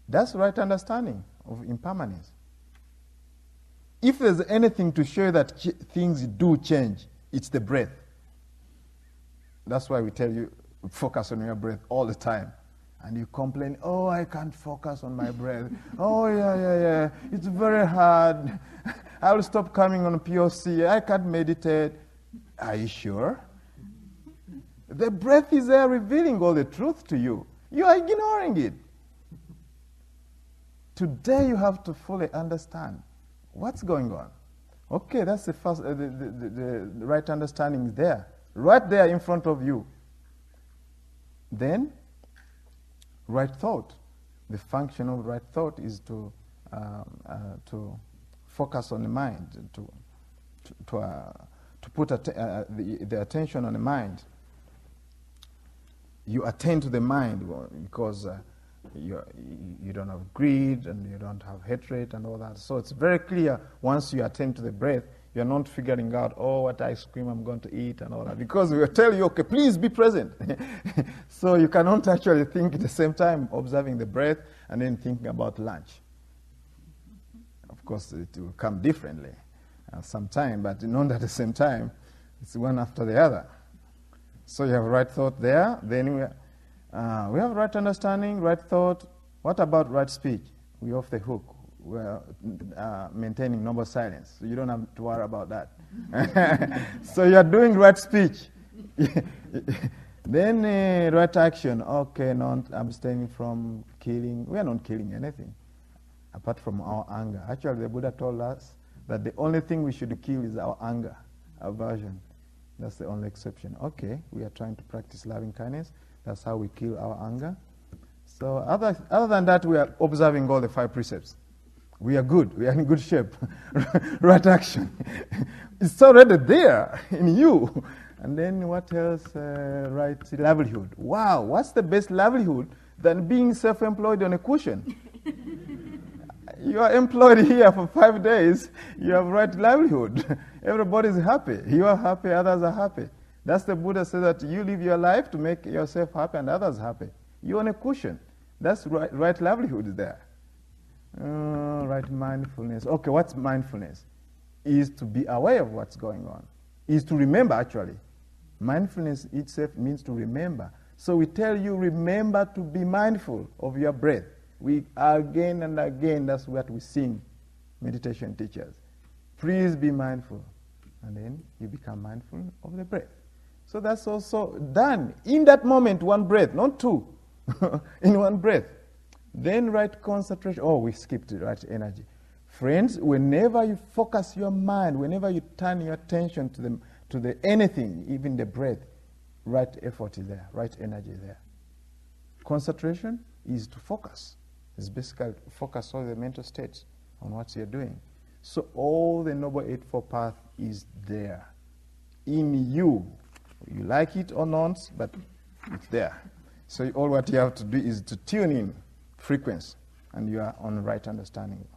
That's right understanding of impermanence. If there's anything to show that things do change, it's the breath. That's why we tell you, focus on your breath all the time. And you complain, oh, I can't focus on my breath. Oh, yeah. It's very hard. I will stop coming on POC. I can't meditate. Are you sure? The breath is there revealing all the truth to you. You are ignoring it. Today you have to fully understand what's going on. Okay, that's the first, the right understanding is there. Right there in front of you. Then, right thought. The function of right thought is to focus on the mind, to put the attention on the mind. you attend to the mind because you don't have greed and you don't have hatred and all that. So it's very clear once you attend to the breath, you're not figuring out, oh, what ice cream I'm going to eat and all that. Because we will tell you, okay, please be present. So you cannot actually think at the same time, observing the breath and then thinking about lunch. Of course, it will come differently sometime, but not at the same time. It's one after the other. So you have right thought there. Then we have right understanding, right thought. What about right speech? We're off the hook. We're maintaining noble silence. So you don't have to worry about that. So you're doing right speech. Then right action. Okay, not abstaining from killing. We are not killing anything apart from our anger. Actually, the Buddha told us that the only thing we should kill is our anger, aversion. That's the only exception. Okay, we are trying to practice loving kindness. That's how we kill our anger. So other than that, we are observing all the 5 precepts. We are good. We are in good shape. Right action. It's already there in you. And then what else? Right livelihood. Wow, what's the best livelihood than being self-employed on a cushion? You are employed here for 5 days. You have right livelihood. Everybody's happy. You are happy, others are happy. That's the Buddha said that you live your life to make yourself happy and others happy. You're on a cushion. That's right livelihood is there. Right mindfulness. Okay, what's mindfulness? Is to be aware of what's going on. Is to remember, actually. Mindfulness itself means to remember. So we tell you, remember to be mindful of your breath. We again and again, that's what we sing, meditation teachers. Please be mindful. And then you become mindful of the breath. So that's also done. In that moment, one breath, not 2. In one breath. Then right concentration. Oh, we skipped it, right energy. Friends, whenever you focus your mind, whenever you turn your attention to the anything, even the breath, right effort is there, right energy is there. Concentration is to focus. It's basically focus all the mental states on what you're doing. So all the Noble Eightfold Path is there in you. You like it or not, but it's there. So all what you have to do is to tune in frequency, and you are on right understanding.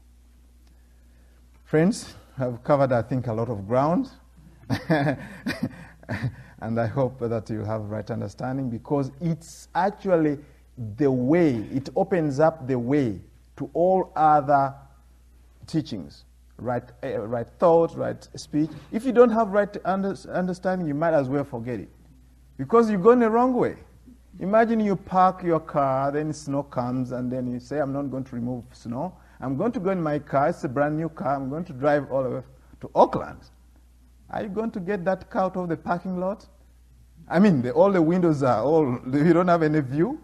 Friends, I've covered, I think, a lot of ground. And I hope that you have right understanding, because it's actually the way, it opens up the way to all other teachings. Right thought, right speech. If you don't have right understanding, you might as well forget it, because you're going the wrong way. Imagine you park your car, then snow comes, and then you say, I'm not going to remove snow. I'm going to go in my car. It's a brand new car. I'm going to drive all the way to Auckland. Are you going to get that car out of the parking lot? I mean, all the windows are you don't have any view?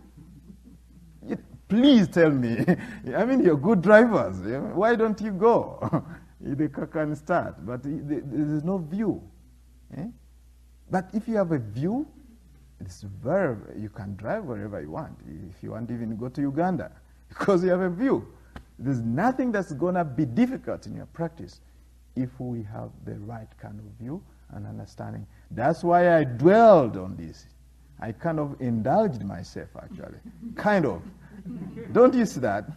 Please tell me. I mean, you're good drivers. Why don't you go? The car can start, but there's no view. But if you have a view, you can drive wherever you want. If you want, even go to Uganda, because you have a view. There's nothing that's going to be difficult in your practice if we have the right kind of view and understanding. That's why I dwelled on this. I kind of indulged myself, actually. Kind of. Don't you see that?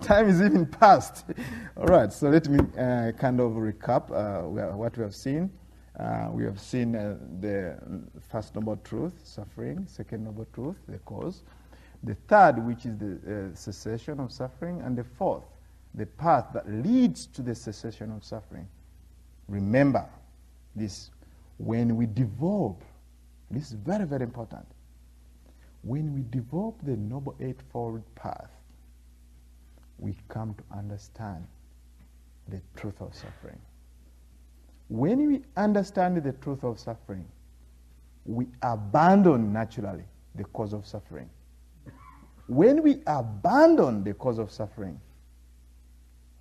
Time is even past. All right, so let me kind of recap what we have seen. We have seen the first noble truth, suffering. Second noble truth, the cause. The third, which is the cessation of suffering. And the fourth, the path that leads to the cessation of suffering. Remember this. When we develop, this is very, very important. When we develop the Noble Eightfold Path, we come to understand the truth of suffering. When we understand the truth of suffering, we abandon naturally the cause of suffering. When we abandon the cause of suffering,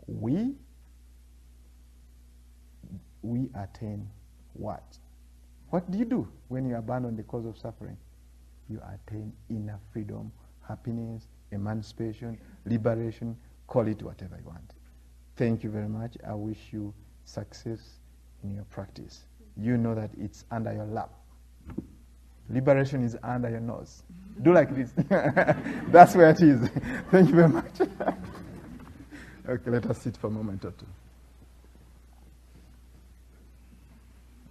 we attain what? What do you do when you abandon the cause of suffering? You attain inner freedom, happiness, emancipation, liberation, call it whatever you want. Thank you very much. I wish you success in your practice. You know that it's under your lap. Liberation is under your nose. Do like this. That's where it is. Thank you very much. Okay, let us sit for a moment or two.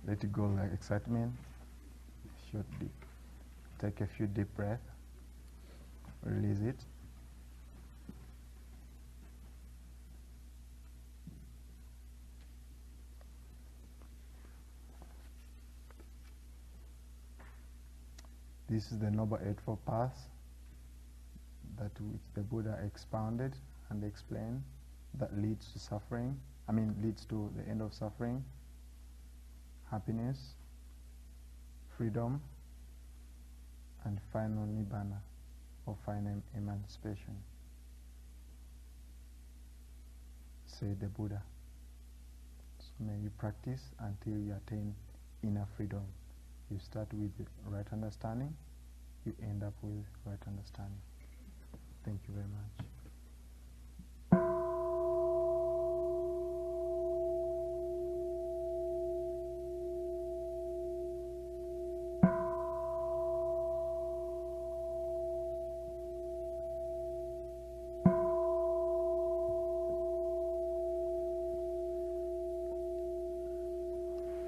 Let it go like excitement. Short deep. Take a few deep breaths. Release it. This is the Noble Eightfold Path that which the Buddha expounded and explained that leads to suffering. Leads to the end of suffering, happiness, freedom, and final nibbana, or final emancipation. Say the Buddha. So may you practice until you attain inner freedom. You start with right understanding, you end up with right understanding. Thank you very much.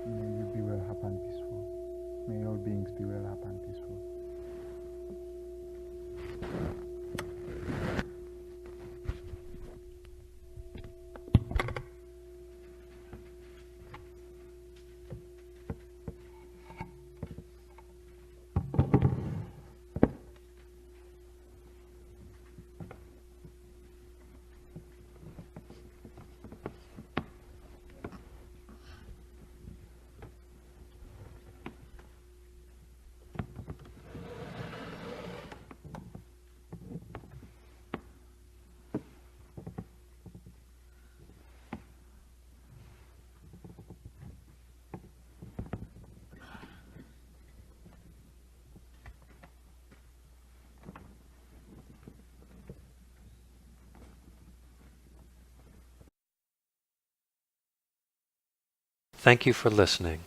May you be well, happy and peaceful. May all beings be well, happy and peaceful. Thank you for listening.